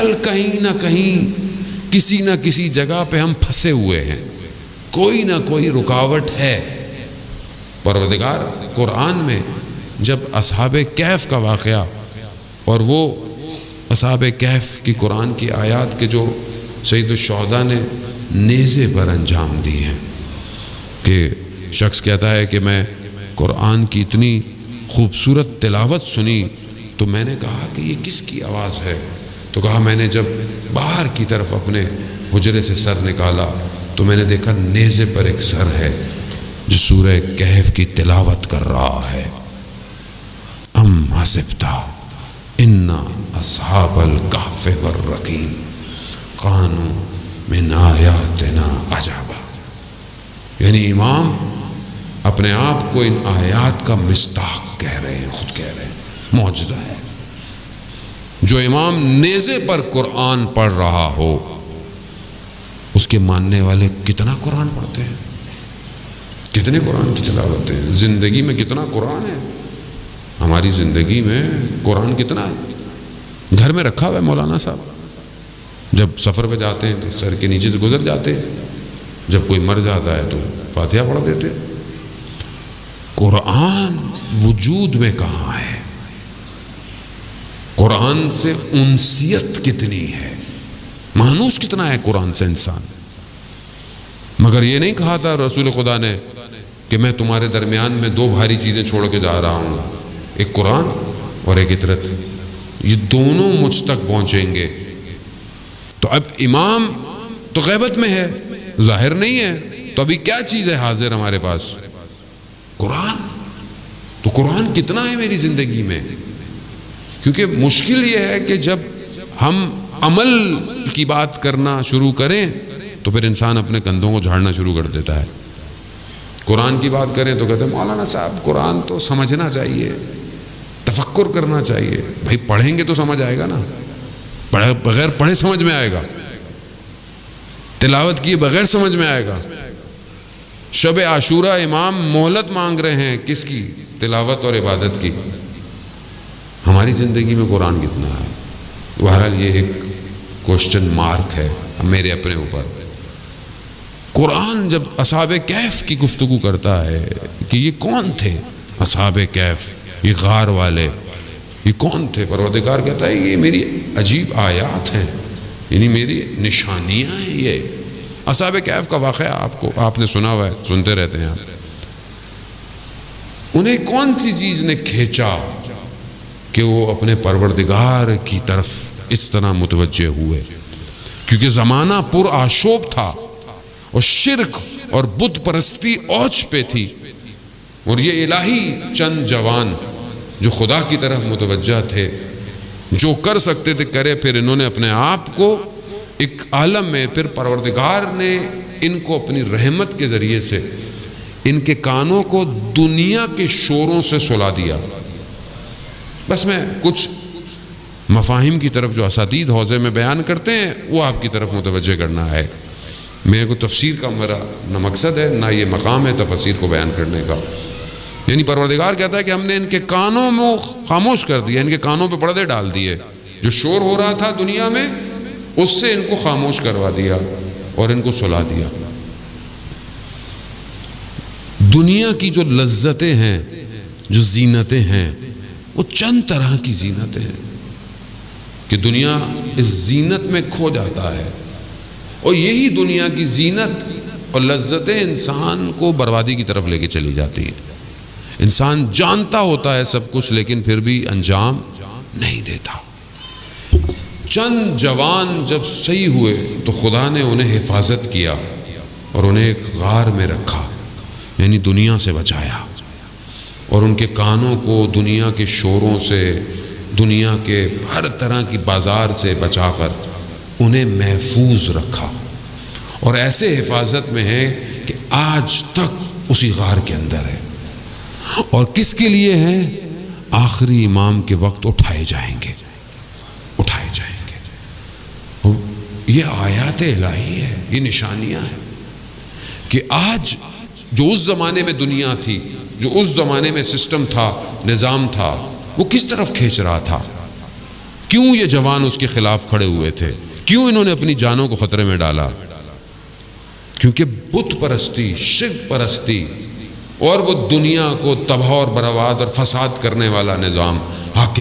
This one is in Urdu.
کل کہیں نہ کہیں کسی نہ کسی جگہ پہ ہم پھنسے ہوئے ہیں، کوئی نہ کوئی رکاوٹ ہے۔ پروردگار قرآن میں جب اصحاب کہف کا واقعہ اور وہ اصحاب کہف کی قرآن کی آیات کے جو سید الشہداء نے نیزے پر انجام دی ہیں، کہ شخص کہتا ہے کہ میں قرآن کی اتنی خوبصورت تلاوت سنی تو میں نے کہا کہ یہ کس کی آواز ہے؟ تو کہا میں نے جب باہر کی طرف اپنے حجرے سے سر نکالا تو میں نے دیکھا نیزے پر ایک سر ہے جو سورہ کہف کی تلاوت کر رہا ہے۔ ام حسبتا ان اصحاب الکہف والرقیم کانوا من آیاتنا عجبا، یعنی امام اپنے آپ کو ان آیات کا مصداق کہہ رہے ہیں، خود کہہ رہے ہیں معجزہ ہے۔ جو امام نیزے پر قرآن پڑھ رہا ہو، اس کے ماننے والے کتنا قرآن پڑھتے ہیں، کتنے قرآن کی تلاوت ہے، زندگی میں کتنا قرآن ہے، ہماری زندگی میں قرآن کتنا ہے، گھر میں رکھا ہوا ہے مولانا صاحب، جب سفر پہ جاتے ہیں تو سر کے نیچے سے گزر جاتے ہیں، جب کوئی مر جاتا ہے تو فاتحہ پڑھ دیتے۔ قرآن وجود میں کہاں ہے؟ قرآن سے انسیت کتنی ہے، مانوس کتنا ہے قرآن سے انسان۔ مگر یہ نہیں کہا تھا رسول خدا نے کہ میں تمہارے درمیان میں دو بھاری چیزیں چھوڑ کے جا رہا ہوں، ایک قرآن اور ایک اطرت، یہ دونوں مجھ تک پہنچیں گے۔ تو اب امام تو غیبت میں ہے، ظاہر نہیں ہے، تو ابھی کیا چیز ہے حاضر ہمارے پاس؟ قرآن۔ تو قرآن کتنا ہے میری زندگی میں؟ کیونکہ مشکل یہ ہے کہ جب ہم عمل کی بات کرنا شروع کریں تو پھر انسان اپنے کندھوں کو جھاڑنا شروع کر دیتا ہے۔ قرآن کی بات کریں تو کہتے ہیں مولانا صاحب قرآن تو سمجھنا چاہیے، تفکر کرنا چاہیے۔ بھائی پڑھیں گے تو سمجھ آئے گا نا، بغیر پڑھے سمجھ میں آئے گا، تلاوت کیے بغیر سمجھ میں آئے گا۔ شب عاشورہ امام مہلت مانگ رہے ہیں، کس کی؟ تلاوت اور عبادت کی۔ ہماری زندگی میں قرآن کتنا ہے؟ بہرحال یہ ایک کوشچن مارک ہے میرے اپنے اوپر۔ قرآن جب اصحاب کہف کی گفتگو کرتا ہے کہ یہ کون تھے اصحاب کہف، یہ غار والے، یہ کون تھے؟ پروردگار کہتا ہے یہ میری عجیب آیات ہیں، یعنی میری نشانیاں ہیں۔ یہ اصحاب کہف کا واقعہ آپ نے سنا ہوا ہے، سنتے رہتے ہیں آپ۔ انہیں کون سی چیز نے کھینچا کہ وہ اپنے پروردگار کی طرف اس طرح متوجہ ہوئے؟ کیونکہ زمانہ پر آشوب تھا اور شرک اور بت پرستی اوج پہ تھی، اور یہ الہی چند جوان جو خدا کی طرف متوجہ تھے، جو کر سکتے تھے کرے، پھر انہوں نے اپنے آپ کو ایک عالم میں، پھر پروردگار نے ان کو اپنی رحمت کے ذریعے سے ان کے کانوں کو دنیا کے شوروں سے سلا دیا۔ بس میں کچھ مفاہیم کی طرف جو اساتید حوزے میں بیان کرتے ہیں وہ آپ کی طرف متوجہ کرنا ہے۔ میرے کو تفسیر کا میرا نہ مقصد ہے نہ یہ مقام ہے تفسیر کو بیان کرنے کا۔ یعنی پروردگار کہتا ہے کہ ہم نے ان کے کانوں میں خاموش کر دیا، ان کے کانوں پہ پردے ڈال دیے، جو شور ہو رہا تھا دنیا میں اس سے ان کو خاموش کروا دیا اور ان کو سلا دیا۔ دنیا کی جو لذتیں ہیں، جو زینتیں ہیں، وہ چند طرح کی زینتیں ہیں کہ دنیا اس زینت میں کھو جاتا ہے، اور یہی دنیا کی زینت اور لذتیں انسان کو بربادی کی طرف لے کے چلی جاتی ہیں۔ انسان جانتا ہوتا ہے سب کچھ لیکن پھر بھی انجام نہیں دیتا۔ چند جوان جب صحیح ہوئے تو خدا نے انہیں حفاظت کیا اور انہیں ایک غار میں رکھا، یعنی دنیا سے بچایا، اور ان کے کانوں کو دنیا کے شوروں سے، دنیا کے ہر طرح کی بازار سے بچا کر انہیں محفوظ رکھا، اور ایسے حفاظت میں ہے کہ آج تک اسی غار کے اندر ہے۔ اور کس کے لیے ہے؟ آخری امام کے وقت اٹھائے جائیں گے، اٹھائے جائیں گے۔ اور یہ آیات الہی ہے، یہ نشانیاں ہیں کہ آج جو اس زمانے میں دنیا تھی، جو اس زمانے میں سسٹم تھا، نظام تھا، وہ کس طرف کھینچ رہا تھا؟ کیوں یہ جوان اس کے خلاف کھڑے ہوئے تھے؟ کیوں انہوں نے اپنی جانوں کو خطرے میں ڈالا؟ کیونکہ بت پرستی، شرک پرستی اور وہ دنیا کو تباہ اور برباد اور فساد کرنے والا نظام حاکم